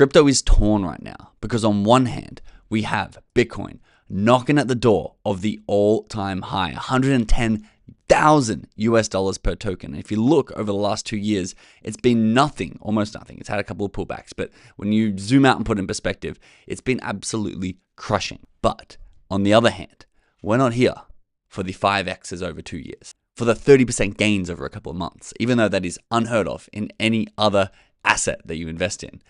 Crypto is torn right now because on one hand, we have Bitcoin knocking at the door of the all-time high, 110,000 US dollars per token. And if you look over the last 2 years, it's been nothing, almost nothing. It's had a couple of pullbacks, but when you zoom out and put it in perspective, it's been absolutely crushing. But on the other hand, we're not here for the 5x's over 2 years, for the 30% gains over a couple of months, even though that is unheard of in any other asset that you invest in.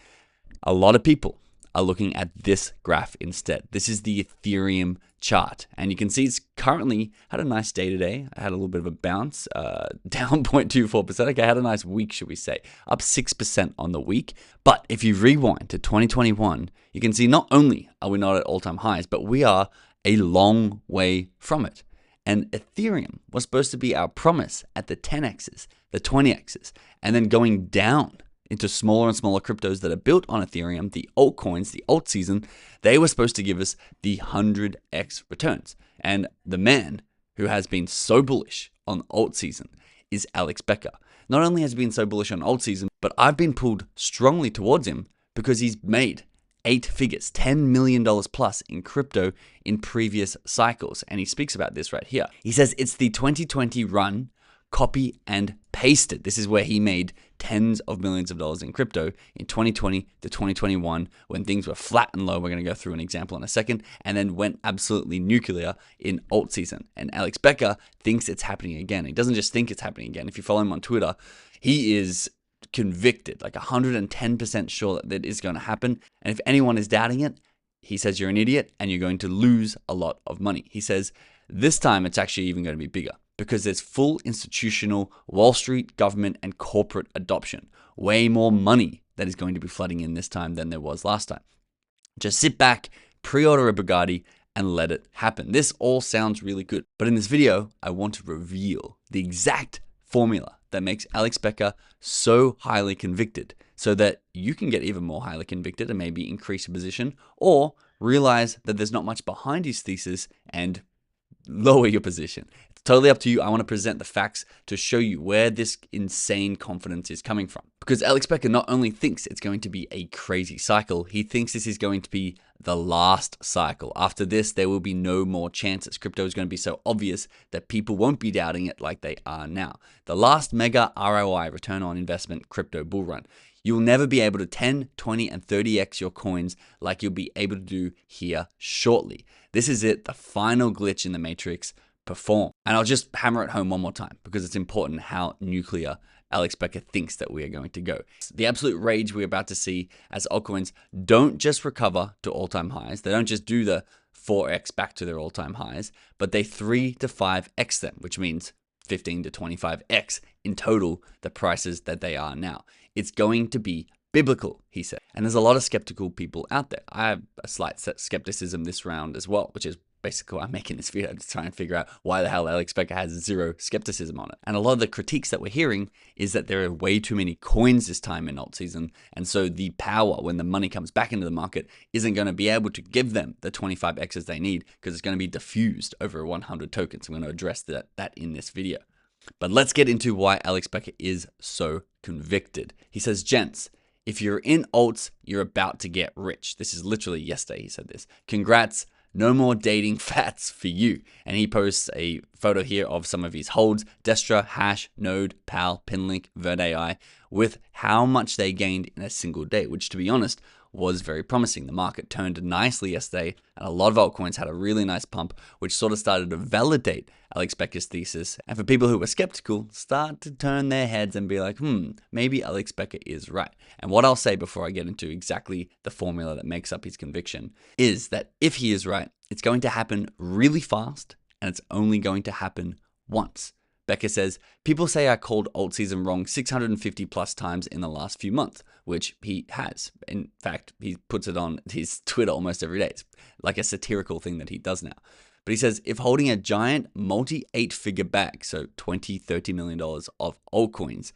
A lot of people are looking at this graph instead. This is the Ethereum chart, and you can see it's currently had a nice day today. I had a little bit of a bounce, down 0.24%. Okay, I had a nice week, should we say, up 6% on the week. But if you rewind to 2021, you can see not only are we not at all-time highs, but we are a long way from it. And Ethereum was supposed to be our promise at the 10x's, the 20x's, and then going down into smaller and smaller cryptos that are built on Ethereum, the altcoins, the alt season. They were supposed to give us the 100x returns. And the man who has been so bullish on alt season is Alex Becker. Not only has he been so bullish on alt season, but I've been pulled strongly towards him because he's made 8 figures, $10 million plus in crypto in previous cycles. And he speaks about this right here. He says it's the 2020 run, copy and paste it. This is where he made tens of millions of dollars in crypto in 2020 to 2021 when things were flat and low. We're going to go through an example in a second, and then went absolutely nuclear in alt season. And Alex Becker thinks it's happening again. He doesn't just think it's happening again. If you follow him on Twitter, he is convicted, like 110% sure that it is going to happen. And if anyone is doubting it, he says you're an idiot and you're going to lose a lot of money. He says this time it's actually even going to be bigger, because there's full institutional Wall Street, government, and corporate adoption. Way more money that is going to be flooding in this time than there was last time. Just sit back, pre-order a Bugatti, and let it happen. This all sounds really good. But in this video, I want to reveal the exact formula that makes Alex Becker so highly convicted so that you can get even more highly convicted and maybe increase your position, or realize that there's not much behind his thesis and lower your position. It's totally up to you. I want to present the facts to show you where this insane confidence is coming from. Because Alex Becker not only thinks it's going to be a crazy cycle, he thinks this is going to be the last cycle. After this, there will be no more chances. Crypto is going to be so obvious that people won't be doubting it like they are now. The last mega ROI, return on investment, crypto bull run. You'll never be able to 10, 20, and 30x your coins like you'll be able to do here shortly. This is it, the final glitch in the matrix. Perform. And I'll just hammer it home one more time because it's important how nuclear Alex Becker thinks that we are going to go. The absolute rage we're about to see as altcoins don't just recover to all-time highs. They don't just do the 4x back to their all-time highs, but they 3 to 5x them, which means 15 to 25x in total the prices that they are now. It's going to be biblical, he said. And there's a lot of skeptical people out there. I have a slight skepticism this round as well, which is basically why I'm making this video, to try and figure out why the hell Alex Becker has zero skepticism on it. And a lot of the critiques that we're hearing is that there are way too many coins this time in alt season. And so the power, when the money comes back into the market, isn't going to be able to give them the 25x's they need because it's going to be diffused over 100 tokens. I'm going to address that in this video. But let's get into why Alex Becker is so convicted. He says, gents, if you're in alts, you're about to get rich. This is literally yesterday he said this. Congrats. No more dating fats for you. And he posts a photo here of some of his holds, Destra, Hash, Node, Pal, Pinlink, VerdeAI, with how much they gained in a single day, which to be honest, was very promising. The market turned nicely yesterday, and a lot of altcoins had a really nice pump, which sort of started to validate Alex Becker's thesis. And for people who were skeptical, start to turn their heads and be like, maybe Alex Becker is right. And what I'll say before I get into exactly the formula that makes up his conviction is that if he is right, it's going to happen really fast, and it's only going to happen once. Becker says, people say I called alt season wrong 650 plus times in the last few months, which he has. In fact, he puts it on his Twitter almost every day. It's like a satirical thing that he does now. But he says, if holding a giant multi-8-figure bag, so $20, $30 million of altcoins,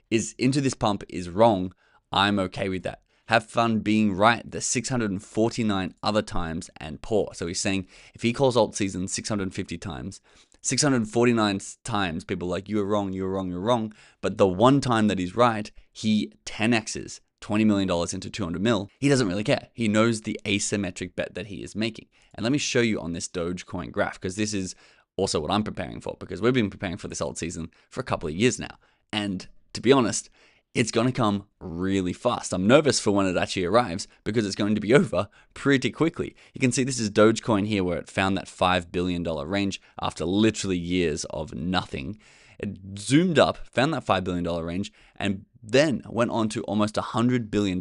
is into this pump is wrong, I'm okay with that. Have fun being right the 649 other times and poor. So he's saying if he calls alt season 650 times, 649 times people are like, you were wrong, you were wrong, you're wrong. But the one time that he's right, he 10x's, $20 million into 200 mil, he doesn't really care. He knows the asymmetric bet that he is making. And let me show you on this Dogecoin graph, because this is also what I'm preparing for, because we've been preparing for this alt season for a couple of years now. And to be honest, it's going to come really fast. I'm nervous for when it actually arrives because it's going to be over pretty quickly. You can see this is Dogecoin here, where it found that $5 billion range after literally years of nothing. It zoomed up, found that $5 billion range, and then went on to almost $100 billion,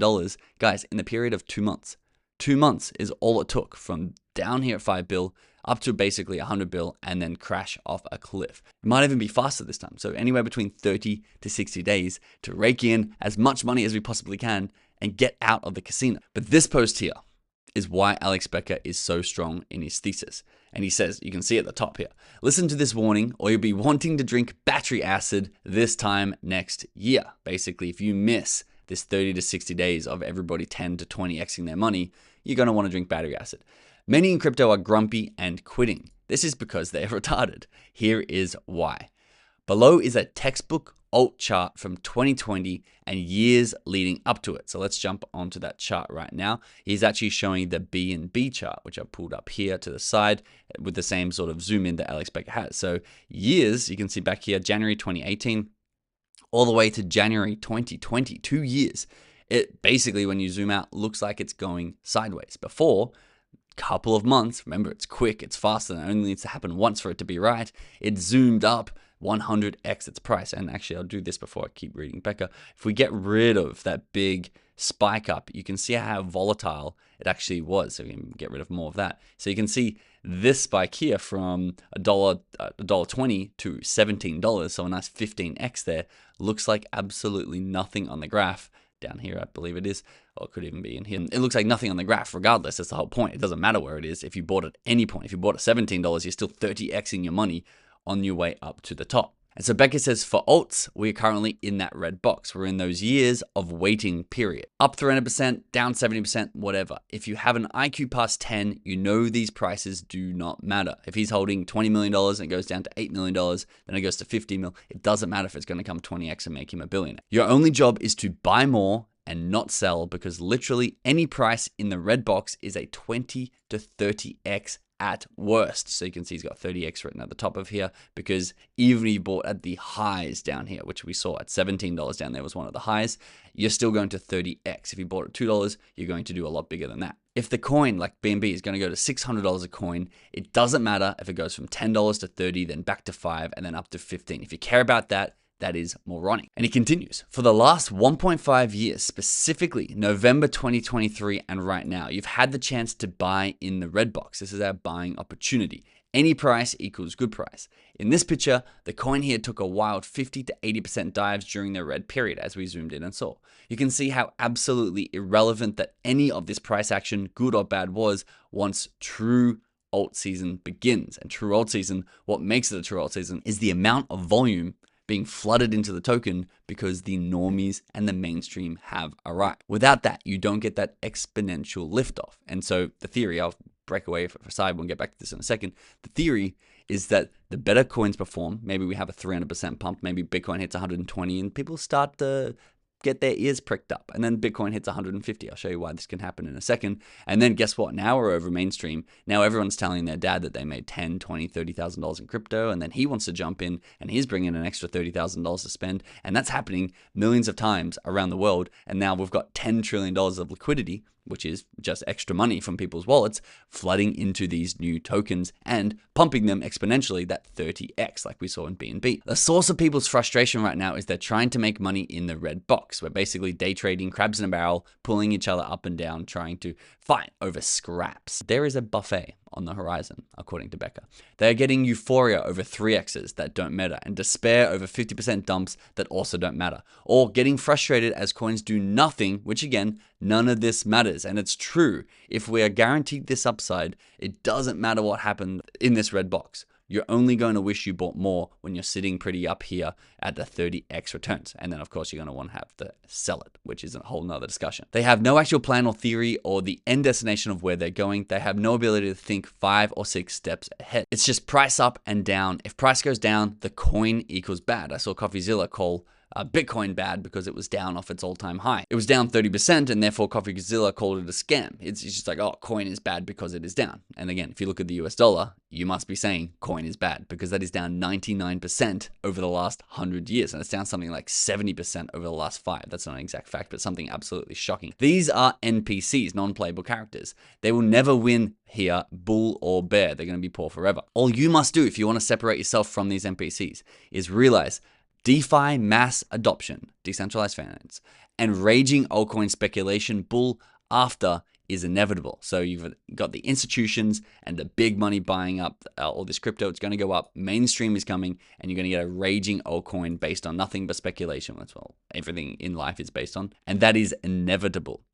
guys, in the period of 2 months. 2 months is all it took from down here at 5 bill up to basically 100 bill and then crash off a cliff. It might even be faster this time. So anywhere between 30 to 60 days to rake in as much money as we possibly can and get out of the casino. But this post here is why Alex Becker is so strong in his thesis. And he says, you can see at the top here, listen to this warning or you'll be wanting to drink battery acid this time next year. Basically, if you miss this 30 to 60 days of everybody 10 to 20xing their money, you're going to want to drink battery acid. Many in crypto are grumpy and quitting. This is because they're retarded. Here is why. Below is a textbook alt chart from 2020 and years leading up to it. So let's jump onto that chart right now. He's actually showing the BNB chart, which I pulled up here to the side with the same sort of zoom in that Alex Becker has. So years, you can see back here, January 2018, all the way to January 2020, 2 years. It basically, when you zoom out, looks like it's going sideways. Before, couple of months, remember it's quick, it's fast, and it only needs to happen once for it to be right, it zoomed up 100x its price. And actually, I'll do this before I keep reading Becker. If we get rid of that big spike up, you can see how volatile it actually was. So we can get rid of more of that. So you can see this spike here from $1.20 to $17, so a nice 15x there. Looks like absolutely nothing on the graph. Down here, I believe it is, or it could even be in here. It looks like nothing on the graph regardless. That's the whole point. It doesn't matter where it is. If you bought at any point, if you bought at $17, you're still 30xing your money on your way up to the top. And so Becker says for alts, we're currently in that red box. We're in those years of waiting period. Up 300%, down 70%, whatever. If you have an IQ past 10, you know these prices do not matter. If he's holding $20 million and it goes down to $8 million, then it goes to 50 mil, it doesn't matter if it's going to come 20x and make him a billionaire. Your only job is to buy more and not sell, because literally any price in the red box is a 20 to 30x at worst. So you can see he's got 30x written at the top of here, because even if you bought at the highs down here, which we saw at $17 down there was one of the highs, you're still going to 30x. If you bought at $2, you're going to do a lot bigger than that. If the coin like BNB is going to go to $600 a coin, it doesn't matter if it goes from $10 to 30, then back to 5, and then up to 15. If you care about that, that is moronic. And he continues, for the last 1.5 years, specifically November 2023 and right now, you've had the chance to buy in the red box. This is our buying opportunity. Any price equals good price. In this picture, the coin here took a wild 50 to 80% dives during the red period, as we zoomed in and saw. You can see how absolutely irrelevant that any of this price action, good or bad, was once true alt season begins. And true alt season, what makes it a true alt season is the amount of volume being flooded into the token because the normies and the mainstream have arrived. Without that, you don't get that exponential liftoff. And so the theory, I'll break away for a side, we'll get back to this in a second. The theory is that the better coins perform. Maybe we have a 300% pump, maybe Bitcoin hits 120 and people start to get their ears pricked up. And then Bitcoin hits 150. I'll show you why this can happen in a second. And then guess what? Now we're over mainstream. Now everyone's telling their dad that they made $10, $20, $30,000 in crypto. And then he wants to jump in and he's bringing an extra $30,000 to spend. And that's happening millions of times around the world. And now we've got $10 trillion of liquidity, which is just extra money from people's wallets, flooding into these new tokens and pumping them exponentially, that 30x like we saw in BNB. The source of people's frustration right now is they're trying to make money in the red box. We're basically day trading, crabs in a barrel, pulling each other up and down, trying to fight over scraps. There is a buffet on the horizon, according to Becker. They're getting euphoria over 3x's that don't matter and despair over 50% dumps that also don't matter, or getting frustrated as coins do nothing, which again, none of this matters. And it's true. If we are guaranteed this upside, it doesn't matter what happened in this red box. You're only going to wish you bought more when you're sitting pretty up here at the 30x returns. And then of course you're going to want to have to sell it, which is a whole nother discussion. They have no actual plan or theory or the end destination of where they're going. They have no ability to think 5 or 6 steps ahead. It's just price up and down. If price goes down, the coin equals bad. I saw CoffeeZilla call Bitcoin bad because it was down off its all-time high. It was down 30%, and therefore CoffeeZilla called it a scam. It's just like, oh, coin is bad because it is down. And again, if you look at the US dollar, you must be saying coin is bad because that is down 99% over the last 100 years. And it's down something like 70% over the last 5. That's not an exact fact, but something absolutely shocking. These are NPCs, non-playable characters. They will never win here, bull or bear. They're going to be poor forever. All you must do if you want to separate yourself from these NPCs is realize DeFi mass adoption, decentralized finance, and raging altcoin speculation bull after is inevitable. So you've got the institutions and the big money buying up all this crypto. It's going to go up. Mainstream is coming, and you're going to get a raging altcoin based on nothing but speculation. That's what everything in life is based on. And that is inevitable.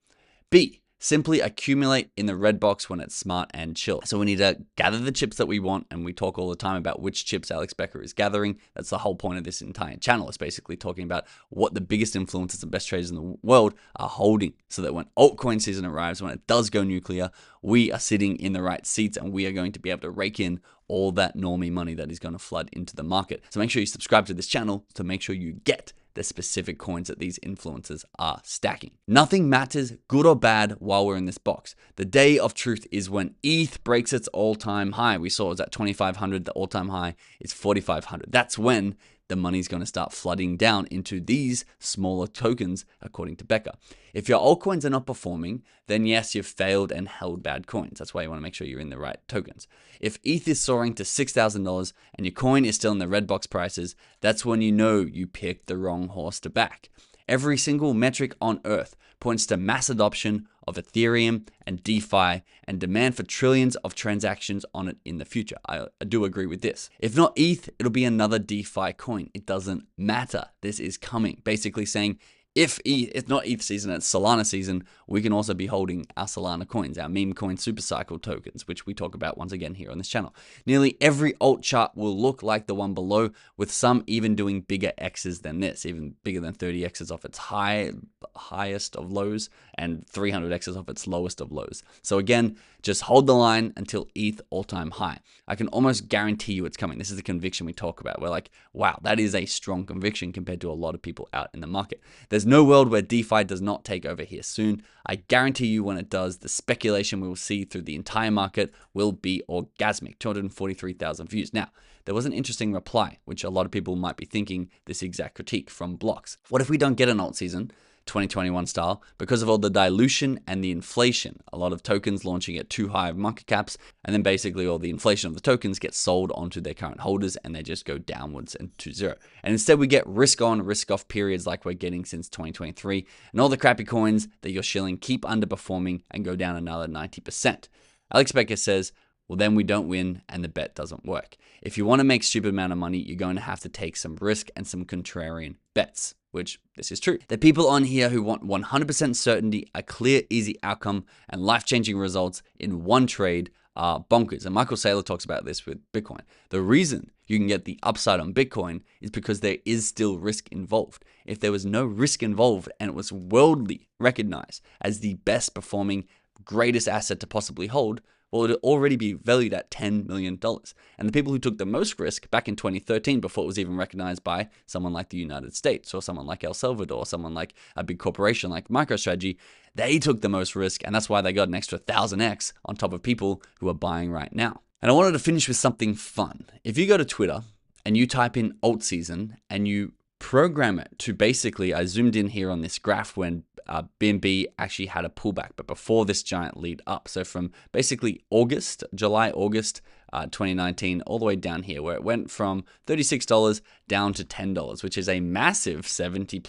B, simply accumulate in the red box when it's smart and chill. So we need to gather the chips that we want, and we talk all the time about which chips Alex Becker is gathering. That's the whole point of this entire channel, is basically talking about what the biggest influencers and best traders in the world are holding, so that when altcoin season arrives, when it does go nuclear, we are sitting in the right seats and we are going to be able to rake in all that normie money that is going to flood into the market. So make sure you subscribe to this channel to make sure you get the specific coins that these influencers are stacking. Nothing matters, good or bad, while we're in this box. The day of truth is when ETH breaks its all-time high. We saw it was at 2,500. The all-time high is 4,500. That's when the money's going to start flooding down into these smaller tokens, according to Becker. If your altcoins are not performing, then yes, you've failed and held bad coins. That's why you want to make sure you're in the right tokens. If ETH is soaring to $6,000 and your coin is still in the red box prices, that's when you know you picked the wrong horse to back. Every single metric on Earth points to mass adoption of Ethereum and DeFi and demand for trillions of transactions on it in the future. I do agree with this. If not ETH, it'll be another DeFi coin. It doesn't matter. This is coming. Basically saying, if it's not ETH season, it's Solana season, we can also be holding our Solana coins, our meme coin supercycle tokens, which we talk about once again here on this channel. Nearly every alt chart will look like the one below, with some even doing bigger X's than this, even bigger than 30 X's off its highest of lows and 300 X's off its lowest of lows. So again, just hold the line until ETH all-time high. I can almost guarantee you it's coming. This is the conviction we talk about. We're like, wow, that is a strong conviction compared to a lot of people out in the market. There's no world where DeFi does not take over here soon. I guarantee you when it does, the speculation we will see through the entire market will be orgasmic. 243,000 views. Now, there was an interesting reply, which a lot of people might be thinking this exact critique from Blocks. What if we don't get an alt season, 2021 style, because of all the dilution and the inflation? A lot of tokens launching at too high of market caps, and then basically all the inflation of the tokens gets sold onto their current holders and they just go downwards and to zero. And instead we get risk on, risk off periods like we're getting since 2023, and all the crappy coins that you're shilling keep underperforming and go down another 90%. Alex Becker says, well, then we don't win and the bet doesn't work. If you want to make stupid amount of money, you're going to have to take some risk and some contrarian bets, which this is true. There are people on here who want 100% certainty, a clear, easy outcome, and life-changing results in one trade are bonkers. And Michael Saylor talks about this with Bitcoin. The reason you can get the upside on Bitcoin is because there is still risk involved. If there was no risk involved and it was worldly recognized as the best performing, greatest asset to possibly hold, well, it would already be valued at $10 million. And the people who took the most risk back in 2013, before it was even recognized by someone like the United States or someone like El Salvador, someone like a big corporation like MicroStrategy, they took the most risk, and that's why they got an extra 1,000x on top of people who are buying right now. And I wanted to finish with something fun. If you go to Twitter and you type in alt season and you program it to basically, I zoomed in here on this graph when BNB actually had a pullback, but before this giant lead up. So from basically July, August 2019, all the way down here, where it went from $36 down to $10, which is a massive 70+%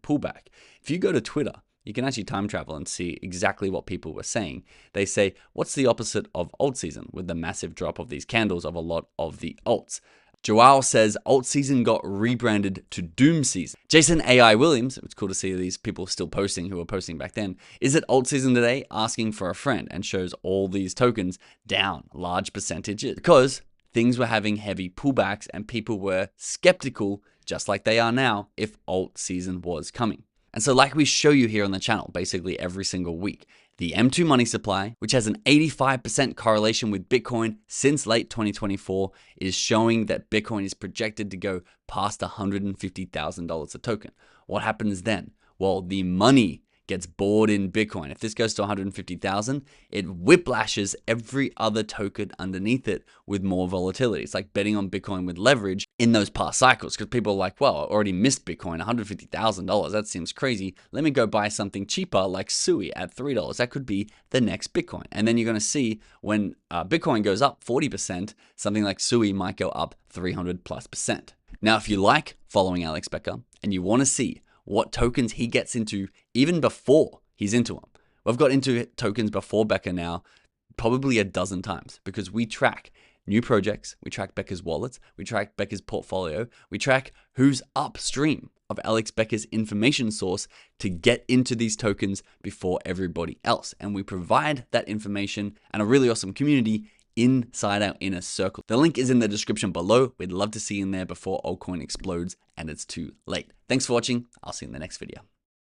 pullback. If you go to Twitter, you can actually time travel and see exactly what people were saying. They say, what's the opposite of alt season with the massive drop of these candles of a lot of the alts? Joao says alt season got rebranded to doom season. Jason AI Williams, it's cool to see these people still posting who were posting back then, is it alt season today? Asking for a friend, and shows all these tokens down large percentages because things were having heavy pullbacks and people were skeptical, just like they are now, if alt season was coming. And so like we show you here on the channel, basically every single week, The M2 money supply, which has an 85% correlation with Bitcoin since late 2024, is showing that Bitcoin is projected to go past $150,000 a token. What happens then? Well, the money gets bored in Bitcoin. If this goes to 150,000, it whiplashes every other token underneath it with more volatility. It's like betting on Bitcoin with leverage in those past cycles, because people are like, well, I already missed Bitcoin, $150,000. That seems crazy. Let me go buy something cheaper like Sui at $3. That could be the next Bitcoin. And then you're going to see when Bitcoin goes up 40%, something like Sui might go up 300+%. Now, if you like following Alex Becker and you want to see what tokens he gets into even before he's into them. We've got into tokens before Becker now probably a dozen times, because we track new projects, we track Becker's wallets, we track Becker's portfolio, we track who's upstream of Alex Becker's information source to get into these tokens before everybody else. And we provide that information and a really awesome community inside our inner circle. The link is in the description below. We'd love to see you in there before altcoin explodes and it's too late. Thanks for watching. I'll see you in the next video.